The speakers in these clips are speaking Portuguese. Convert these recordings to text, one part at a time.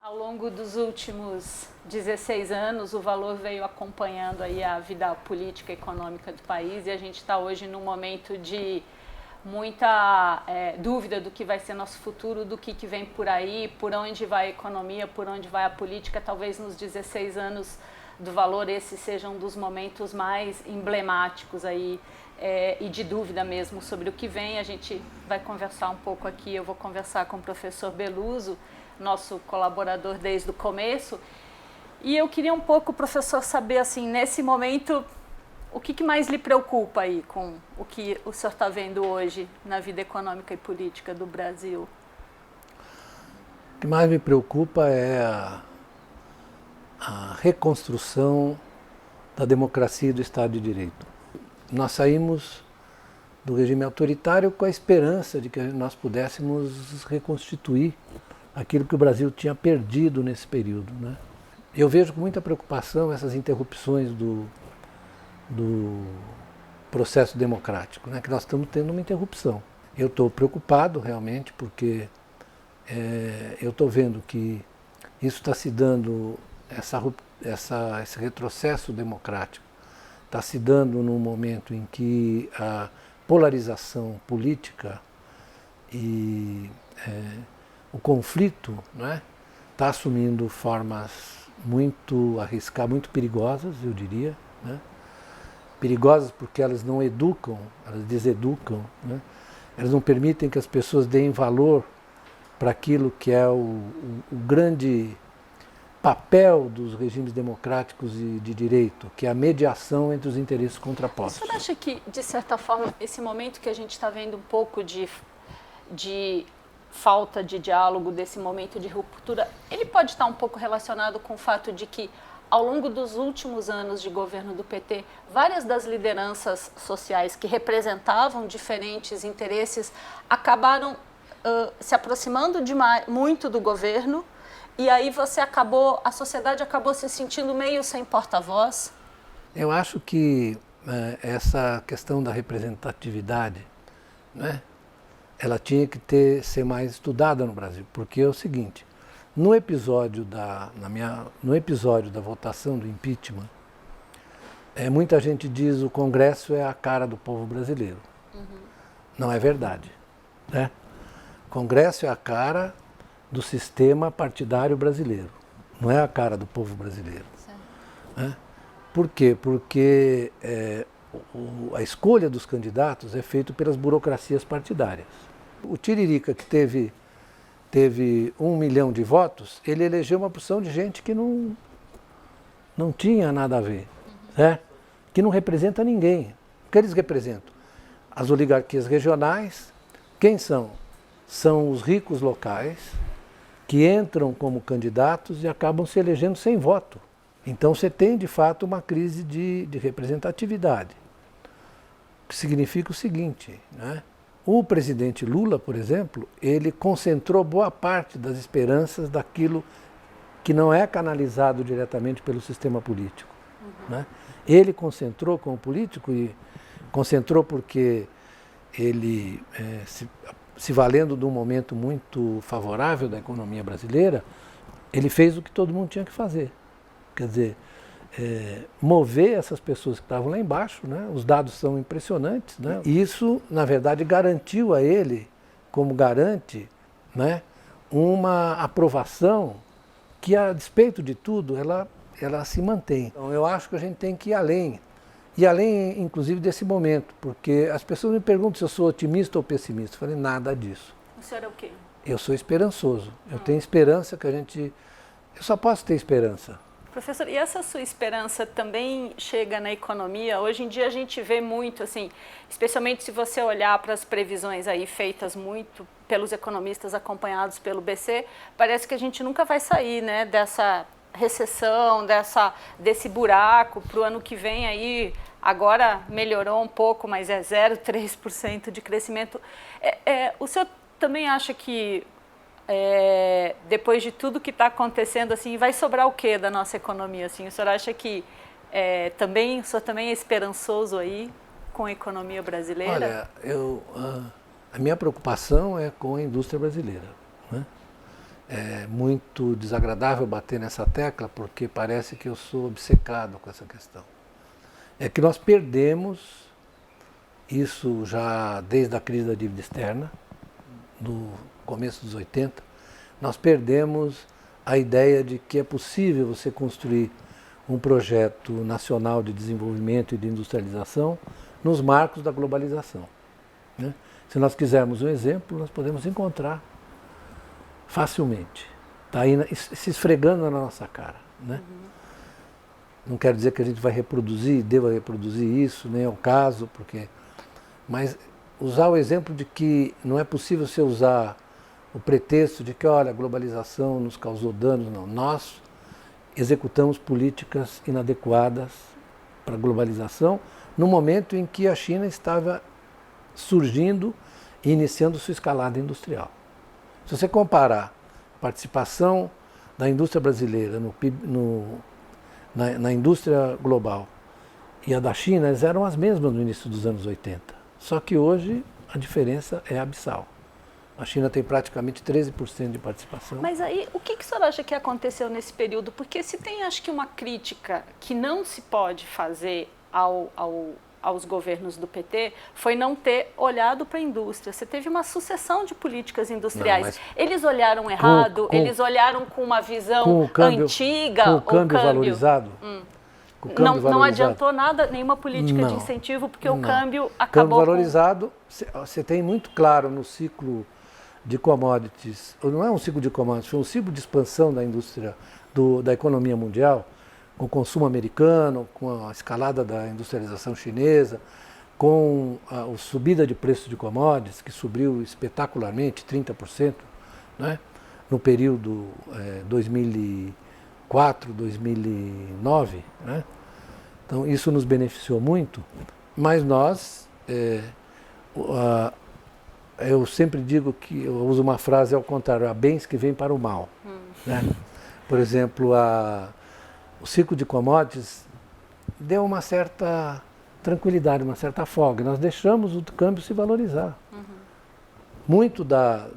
Ao longo dos últimos 16 anos, o Valor veio acompanhando aí a vida política e econômica do país, e a gente está hoje num momento de muita dúvida do que vai ser nosso futuro, do que vem por aí, por onde vai a economia, por onde vai a política. Talvez nos 16 anos do Valor esse seja um dos momentos mais emblemáticos aí, e de dúvida mesmo sobre o que vem. A gente vai conversar um pouco aqui, eu vou conversar com o professor Beluso, nosso colaborador desde o começo, e eu queria um pouco, professor, saber assim, nesse momento, o que mais lhe preocupa aí com o que o senhor está vendo hoje na vida econômica e política do Brasil? O que mais me preocupa é a reconstrução da democracia e do Estado de Direito. Nós saímos do regime autoritário com a esperança de que nós pudéssemos reconstituir aquilo que o Brasil tinha perdido nesse período, né? Eu vejo com muita preocupação essas interrupções do processo democrático, né? Que nós estamos tendo uma interrupção. Eu estou preocupado realmente porque eu estou vendo que isso está se dando, esse retrocesso democrático está se dando num momento em que a polarização política e o conflito, né, está assumindo formas muito arriscadas, muito perigosas, eu diria, né? Perigosas porque elas não educam, elas deseducam, né? Elas não permitem que as pessoas deem valor para aquilo que é o grande papel dos regimes democráticos e de direito, que é a mediação entre os interesses contrapostos. O senhor acha que, de certa forma, esse momento que a gente está vendo um pouco de falta de diálogo, desse momento de ruptura, ele pode estar um pouco relacionado com o fato de que, ao longo dos últimos anos de governo do PT, várias das lideranças sociais que representavam diferentes interesses acabaram se aproximando muito do governo, e aí a sociedade acabou se sentindo meio sem porta-voz? Eu acho que essa questão da representatividade, né, ela tinha que ser mais estudada no Brasil, porque é o seguinte: no episódio da votação do impeachment, muita gente diz que o Congresso é a cara do povo brasileiro. Uhum. Não é verdade, né? O Congresso é a cara do sistema partidário brasileiro, não é a cara do povo brasileiro. Né? Por quê? Porque a escolha dos candidatos é feita pelas burocracias partidárias. O Tiririca, que teve 1 milhão de votos, ele elegeu uma porção de gente que não tinha nada a ver, né? Que não representa ninguém. O que eles representam? As oligarquias regionais. Quem são? São os ricos locais que entram como candidatos e acabam se elegendo sem voto. Então você tem, de fato, uma crise de representatividade. O que significa o seguinte, né? O presidente Lula, por exemplo, ele concentrou boa parte das esperanças daquilo que não é canalizado diretamente pelo sistema político. Uhum. Né? Ele concentrou como político, e concentrou porque ele, se valendo de um momento muito favorável da economia brasileira, ele fez o que todo mundo tinha que fazer. Quer dizer, mover essas pessoas que estavam lá embaixo, né? Os dados são impressionantes, né? E isso, na verdade, garantiu a ele, como garante, né, uma aprovação que, a despeito de tudo, ela se mantém. Então, eu acho que a gente tem que ir além, inclusive, desse momento, porque as pessoas me perguntam se eu sou otimista ou pessimista. Eu falei, nada disso. O senhor é o quê? Eu sou esperançoso. Eu tenho esperança que eu só posso ter esperança. Professor, e essa sua esperança também chega na economia? Hoje em dia a gente vê muito, assim, especialmente se você olhar para as previsões aí feitas muito pelos economistas acompanhados pelo BC, parece que a gente nunca vai sair, né, dessa recessão, desse buraco para o ano que vem aí. Agora melhorou um pouco, mas é 0,3% de crescimento. O senhor também acha que depois de tudo que está acontecendo, assim, vai sobrar o que da nossa economia? Assim? O senhor acha que o senhor também é esperançoso aí com a economia brasileira? Olha, a minha preocupação é com a indústria brasileira. né? É muito desagradável bater nessa tecla porque parece que eu sou obcecado com essa questão. É que nós perdemos isso já desde a crise da dívida externa, no começo dos 80, nós perdemos a ideia de que é possível você construir um projeto nacional de desenvolvimento e de industrialização nos marcos da globalização, né? Se nós quisermos um exemplo, nós podemos encontrar facilmente. Está aí se esfregando na nossa cara, né? Não quero dizer que a gente vai reproduzir, deva reproduzir isso, nem é o caso, mas usar o exemplo de que não é possível você usar o pretexto de que, olha, a globalização nos causou danos. Não, nós executamos políticas inadequadas para a globalização no momento em que a China estava surgindo e iniciando sua escalada industrial. Se você comparar a participação da indústria brasileira no PIB, na indústria global e a da China, elas eram as mesmas no início dos anos 80. Só que hoje a diferença é abissal. A China tem praticamente 13% de participação. Mas aí, o que o senhor acha que aconteceu nesse período? Porque se tem, acho que, uma crítica que não se pode fazer aos governos do PT, foi não ter olhado para a indústria. Você teve uma sucessão de políticas industriais. Não, eles olharam errado? Eles olharam com uma visão antiga? Com o câmbio valorizado? Não adiantou nada, nenhuma política de incentivo, porque o câmbio acabou. Câmbio valorizado, você tem muito claro no ciclo de commodities, não é um ciclo de commodities, foi um ciclo de expansão da indústria, da economia mundial, com o consumo americano, com a escalada da industrialização chinesa, com a subida de preço de commodities, que subiu espetacularmente, 30%, né, no período 2004, 2009. Né? Então, isso nos beneficiou muito, mas nós, eu sempre digo que, eu uso uma frase ao contrário, há bens que vêm para o mal. Né? Por exemplo, o ciclo de commodities deu uma certa tranquilidade, uma certa folga. Nós deixamos o câmbio se valorizar. Muito da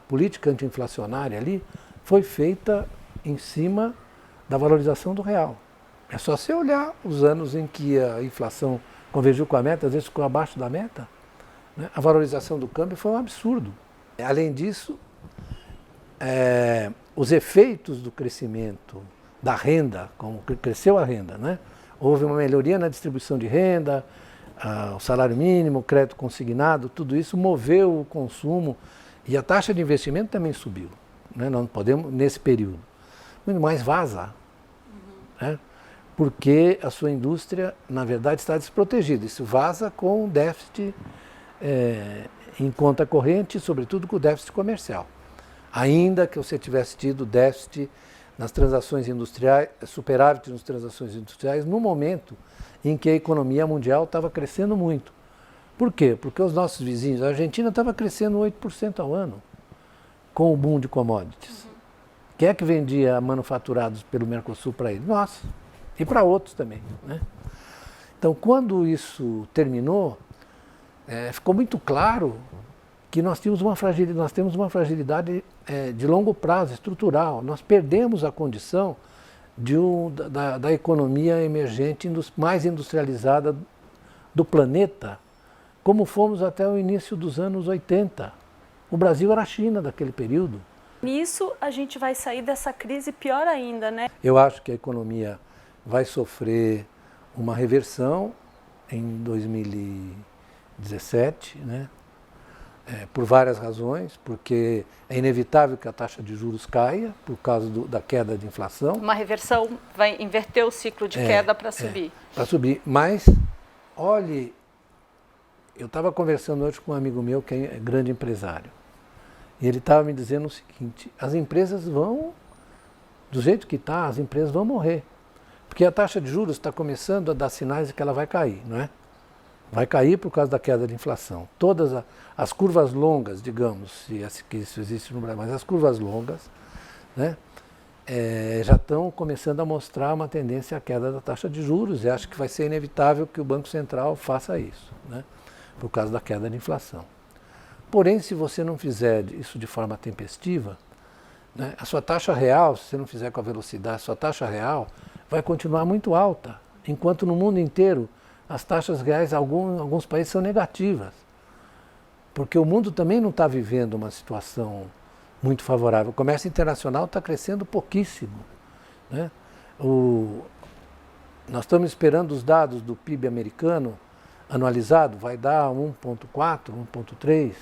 política anti-inflacionária ali foi feita em cima da valorização do real. É só você olhar os anos em que a inflação convergiu com a meta, às vezes ficou abaixo da meta, né? A valorização do câmbio foi um absurdo. Além disso, os efeitos do crescimento da renda, como cresceu a renda, né? Houve uma melhoria na distribuição de renda, o salário mínimo, o crédito consignado, tudo isso moveu o consumo e a taxa de investimento também subiu, né? Nós não podemos, nesse período. Muito mais vaza, né? Porque a sua indústria, na verdade, está desprotegida. Isso vaza com déficit em conta corrente, sobretudo com o déficit comercial. Ainda que você tivesse tido déficit nas transações industriais, superávit nas transações industriais, no momento em que a economia mundial estava crescendo muito. Por quê? Porque os nossos vizinhos, a Argentina estava crescendo 8% ao ano, com o boom de commodities. Quem é que vendia manufaturados pelo Mercosul para eles? Nós. E para outros também. Né? Então, quando isso terminou, ficou muito claro que nós temos uma fragilidade de longo prazo, estrutural. Nós perdemos a condição da economia emergente mais industrializada do planeta, como fomos até o início dos anos 80. O Brasil era a China daquele período. Nisso a gente vai sair dessa crise pior ainda, né? Eu acho que a economia vai sofrer uma reversão em 2017, né? Por várias razões, porque é inevitável que a taxa de juros caia por causa da queda de inflação. Uma reversão vai inverter o ciclo de queda para subir. Para subir, mas olhe, eu estava conversando hoje com um amigo meu que é grande empresário, e ele estava me dizendo o seguinte: as empresas vão, do jeito que está, as empresas vão morrer, porque a taxa de juros está começando a dar sinais de que ela vai cair, não é? Vai cair por causa da queda de inflação. Todas as curvas longas, digamos, que isso existe no Brasil, mas as curvas longas, né, já estão começando a mostrar uma tendência à queda da taxa de juros, e acho que vai ser inevitável que o Banco Central faça isso, né, por causa da queda de inflação. Porém, se você não fizer isso de forma tempestiva, né, a sua taxa real, se você não fizer com a velocidade, a sua taxa real vai continuar muito alta, enquanto no mundo inteiro as taxas reais em alguns países são negativas. Porque o mundo também não está vivendo uma situação muito favorável. O comércio internacional está crescendo pouquíssimo, né? Nós estamos esperando os dados do PIB americano anualizado, vai dar 1,4, 1,3.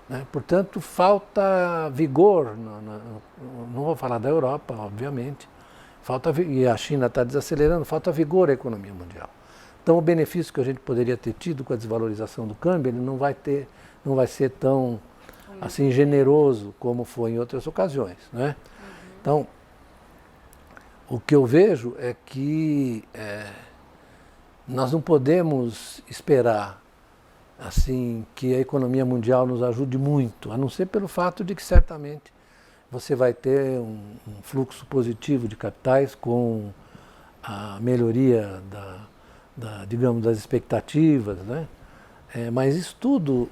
Né? Portanto, falta vigor, não vou falar da Europa, obviamente, e a China está desacelerando, falta vigor à economia mundial. Então, o benefício que a gente poderia ter tido com a desvalorização do câmbio, ele não vai ser tão assim, generoso como foi em outras ocasiões. Né? Então, o que eu vejo é que nós não podemos esperar assim, que a economia mundial nos ajude muito, a não ser pelo fato de que certamente você vai ter um fluxo positivo de capitais com a melhoria digamos, das expectativas, né? Mas isso tudo,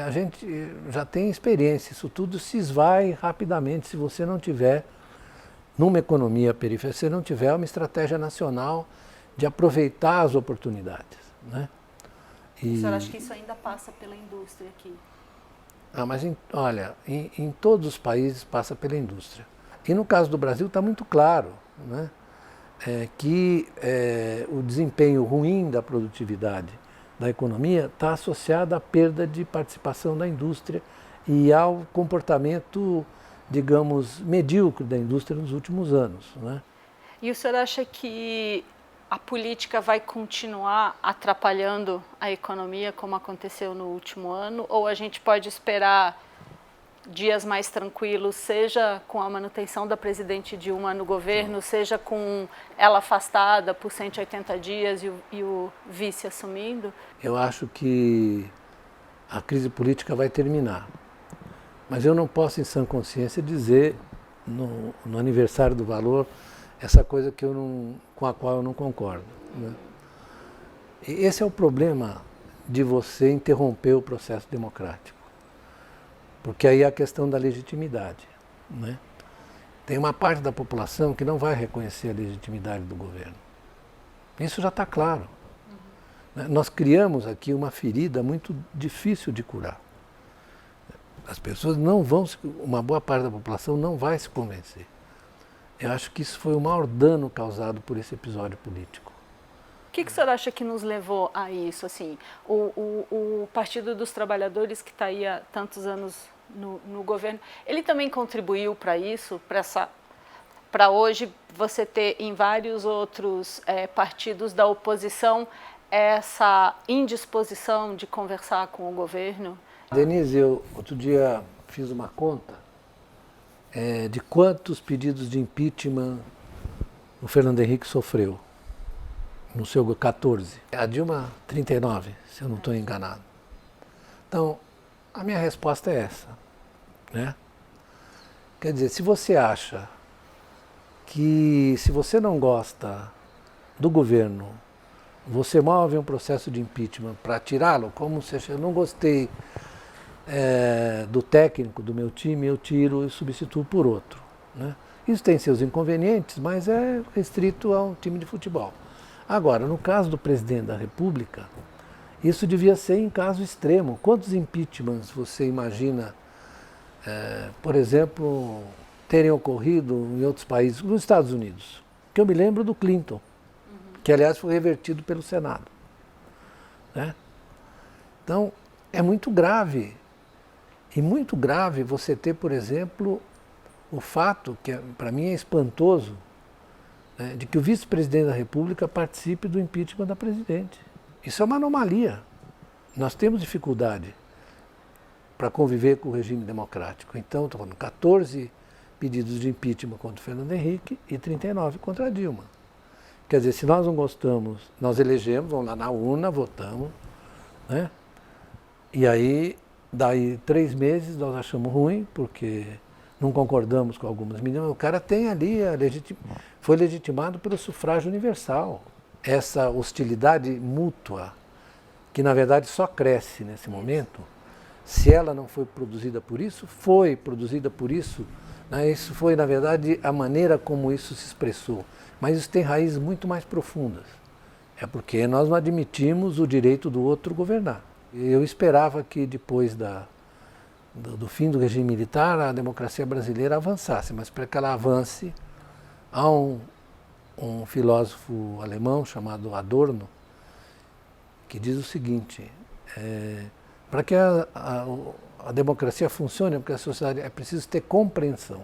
a gente já tem experiência, isso tudo se esvai rapidamente se você não tiver, numa economia periférica, se você não tiver uma estratégia nacional de aproveitar as oportunidades, né? O senhor acha que isso ainda passa pela indústria aqui? Mas olha, em todos os países passa pela indústria. E no caso do Brasil está muito claro, né, que o desempenho ruim da produtividade da economia está associado à perda de participação da indústria e ao comportamento, digamos, medíocre da indústria nos últimos anos. Né? E o senhor acha que a política vai continuar atrapalhando a economia como aconteceu no último ano? Ou a gente pode esperar dias mais tranquilos, seja com a manutenção da presidente Dilma no governo, seja com ela afastada por 180 dias e o vice assumindo? Eu acho que a crise política vai terminar. Mas eu não posso, em sã consciência, dizer no aniversário do Valor essa coisa com a qual eu não concordo. Né? E esse é o problema de você interromper o processo democrático. Porque aí é a questão da legitimidade. Né? Tem uma parte da população que não vai reconhecer a legitimidade do governo. Isso já está claro. Né? Nós criamos aqui uma ferida muito difícil de curar. As pessoas não vão, uma boa parte da população não vai se convencer. Eu acho que isso foi o maior dano causado por esse episódio político. O que o senhor acha que nos levou a isso? Assim, o Partido dos Trabalhadores, que está aí há tantos anos no governo, ele também contribuiu para isso, para hoje você ter em vários outros partidos da oposição essa indisposição de conversar com o governo? Denise, eu outro dia fiz uma conta de quantos pedidos de impeachment o Fernando Henrique sofreu. No seu 14. A Dilma, 39, se eu não estou enganado. Então, a minha resposta é essa. Né? Quer dizer, se você acha que se você não gosta do governo, você move um processo de impeachment para tirá-lo, como se eu não gostei do técnico do meu time, eu tiro e substituo por outro. Né? Isso tem seus inconvenientes, mas é restrito a um time de futebol. Agora, no caso do presidente da República, isso devia ser em caso extremo. Quantos impeachments você imagina, por exemplo, terem ocorrido em outros países, nos Estados Unidos? Que eu me lembro do Clinton, que aliás foi revertido pelo Senado. Né? Então, é muito grave. E muito grave você ter, por exemplo, o fato, que para mim é espantoso, de que o vice-presidente da República participe do impeachment da presidente. Isso é uma anomalia. Nós temos dificuldade para conviver com o regime democrático. Então, estou falando 14 pedidos de impeachment contra o Fernando Henrique e 39 contra a Dilma. Quer dizer, se nós não gostamos, nós elegemos, vamos lá na urna, votamos, né? E aí, daí 3 meses nós achamos ruim, porque não concordamos com algumas medidas. O cara tem ali, foi legitimado pelo sufrágio universal. Essa hostilidade mútua, que na verdade só cresce nesse momento, Se ela não foi produzida por isso, foi produzida por isso, né? Isso foi, na verdade, a maneira como isso se expressou. Mas isso tem raízes muito mais profundas. É porque nós não admitimos o direito do outro governar. Eu esperava que depois do fim do regime militar, a democracia brasileira avançasse, mas para que ela avance, há um filósofo alemão chamado Adorno, que diz o seguinte, para que a democracia funcione, porque a sociedade é preciso ter compreensão.